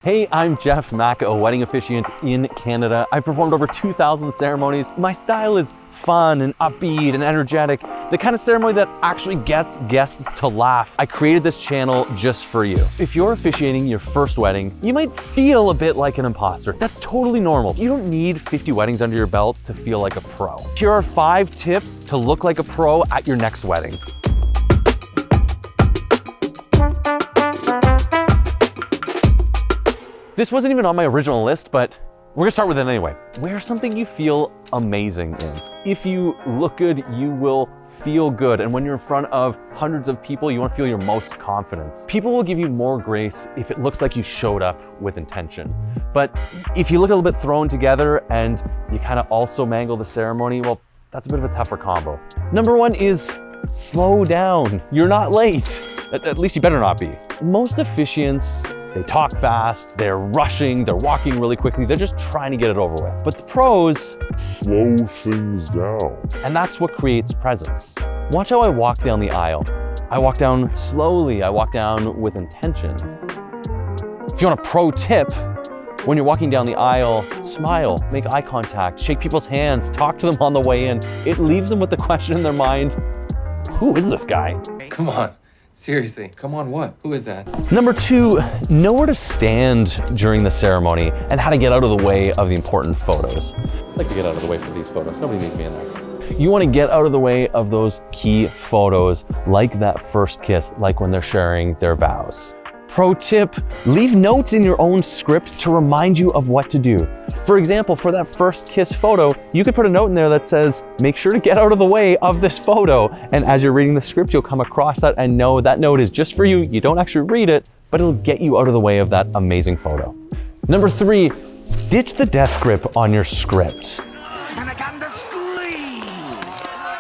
Hey, I'm Jeff Mack, a wedding officiant in Canada. I've performed over 2,000 ceremonies. My style is fun and upbeat and energetic, the kind of ceremony that actually gets guests to laugh. I created this channel just for you. If you're officiating your first wedding, you might feel a bit like an imposter. That's totally normal. You don't need 50 weddings under your belt to feel like a pro. Here are 5 tips to look like a pro at your next wedding. This wasn't even on my original list, but we're gonna start with it anyway. Wear something you feel amazing in. If you look good, you will feel good. And when you're in front of hundreds of people, you wanna feel your most confident. People will give you more grace if it looks like you showed up with intention. But if you look a little bit thrown together and you kind of also mangle the ceremony, well, that's a bit of a tougher combo. Number 1 is slow down. You're not late. At least you better not be. Most officiants, they talk fast, they're rushing, they're walking really quickly, they're just trying to get it over with. But the pros slow things down. And that's what creates presence. Watch how I walk down the aisle. I walk down slowly, I walk down with intention. If you want a pro tip, when you're walking down the aisle, smile, make eye contact, shake people's hands, talk to them on the way in. It leaves them with the question in their mind, who is this guy? Come on. Seriously, come on, what? Who is that? Number 2, know where to stand during the ceremony and how to get out of the way of the important photos. I'd like to get out of the way for these photos. Nobody needs me in there. You want to get out of the way of those key photos, like that first kiss, like when they're sharing their vows. Pro tip, leave notes in your own script to remind you of what to do. For example, for that first kiss photo, you could put a note in there that says, make sure to get out of the way of this photo. And as you're reading the script, you'll come across that and know that note is just for you. You don't actually read it, but it'll get you out of the way of that amazing photo. Number 3, ditch the death grip on your script.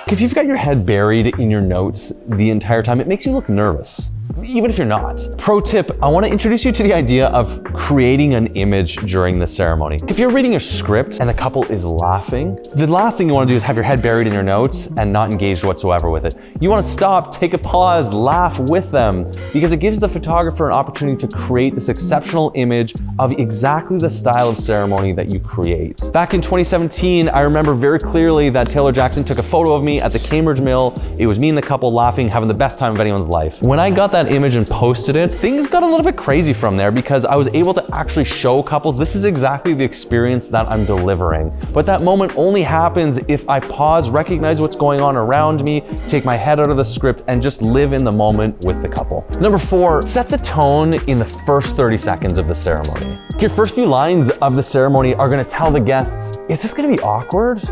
If you've got your head buried in your notes the entire time, it makes you look nervous, even if you're not. Pro tip, I want to introduce you to the idea of creating an image during the ceremony. If you're reading a script and the couple is laughing, the last thing you want to do is have your head buried in your notes and not engaged whatsoever with it. You want to stop, take a pause, laugh with them, because it gives the photographer an opportunity to create this exceptional image of exactly the style of ceremony that you create. Back in 2017, I remember very clearly that Taylor Jackson took a photo of me at the Cambridge Mill. It was me and the couple laughing, having the best time of anyone's life. When I got that image and posted it, things got a little bit crazy from there because I was able to actually show couples this is exactly the experience that I'm delivering. But that moment only happens if I pause, recognize what's going on around me, take my head out of the script, and just live in the moment with the couple. Number 4, set the tone in the first 30 seconds of the ceremony. Your first few lines of the ceremony are gonna tell the guests, is this gonna be awkward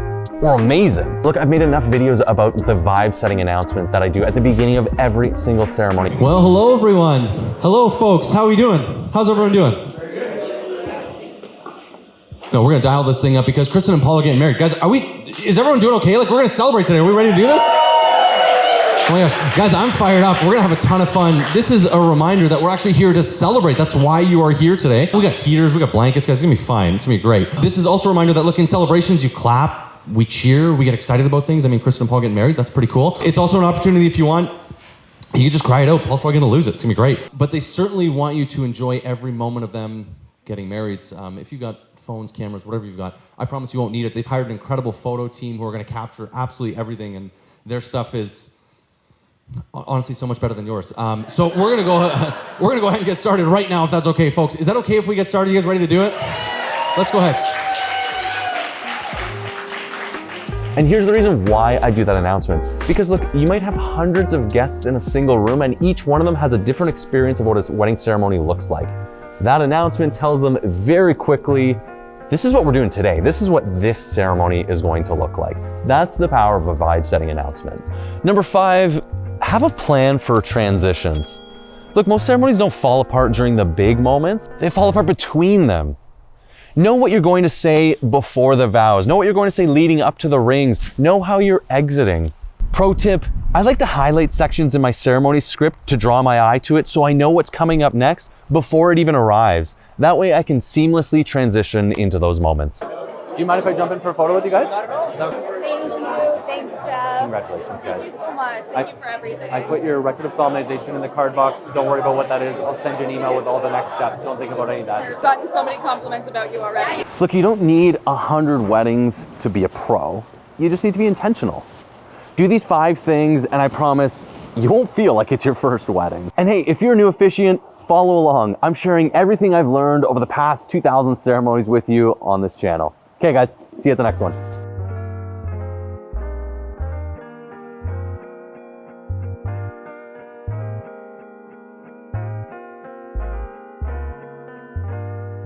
or amazing? Look, I've made enough videos about the vibe setting announcement that I do at the beginning of every single ceremony. Well, hello everyone. Hello folks, how are we doing? How's everyone doing? No, we're gonna dial this thing up because Kristen and Paul are getting married. Guys, is everyone doing okay? Like, we're gonna celebrate today. Are we ready to do this? Oh my gosh, guys, I'm fired up. We're gonna have a ton of fun. This is a reminder that we're actually here to celebrate. That's why you are here today. We got heaters, we got blankets, guys, it's gonna be fine. It's gonna be great. This is also a reminder that, look, in celebrations, you clap, we cheer, we get excited about things. I mean, Kristen and Paul getting married, that's pretty cool. It's also an opportunity, if you want, you can just cry it out. Paul's probably gonna lose it, it's gonna be great. But they certainly want you to enjoy every moment of them getting married. If you've got phones, cameras, whatever you've got, I promise you won't need it. They've hired an incredible photo team who are gonna capture absolutely everything, and their stuff is honestly so much better than yours. So we're gonna go ahead and get started right now, if that's okay, folks. Is that okay if we get started? You guys ready to do it? Let's go ahead. And here's the reason why I do that announcement. Because look, you might have hundreds of guests in a single room and each one of them has a different experience of what a wedding ceremony looks like. That announcement tells them very quickly, this is what we're doing today. This is what this ceremony is going to look like. That's the power of a vibe setting announcement. Number 5, have a plan for transitions. Look, most ceremonies don't fall apart during the big moments. They fall apart between them. Know what you're going to say before the vows. Know what you're going to say leading up to the rings. Know how you're exiting. Pro tip, I like to highlight sections in my ceremony script to draw my eye to it so I know what's coming up next before it even arrives. That way I can seamlessly transition into those moments. Do you mind if I jump in for a photo with you guys? Thanks, Jeff. Congratulations, guys. Thank you so much. Thank you for everything. I put your record of solemnization in the card box. Don't worry about what that is. I'll send you an email with all the next steps. Don't think about any of that. I've gotten so many compliments about you already. Look, you don't need 100 weddings to be a pro. You just need to be intentional. Do these 5 things, and I promise you won't feel like it's your first wedding. And hey, if you're a new officiant, follow along. I'm sharing everything I've learned over the past 2,000 ceremonies with you on this channel. Okay, guys, see you at the next one.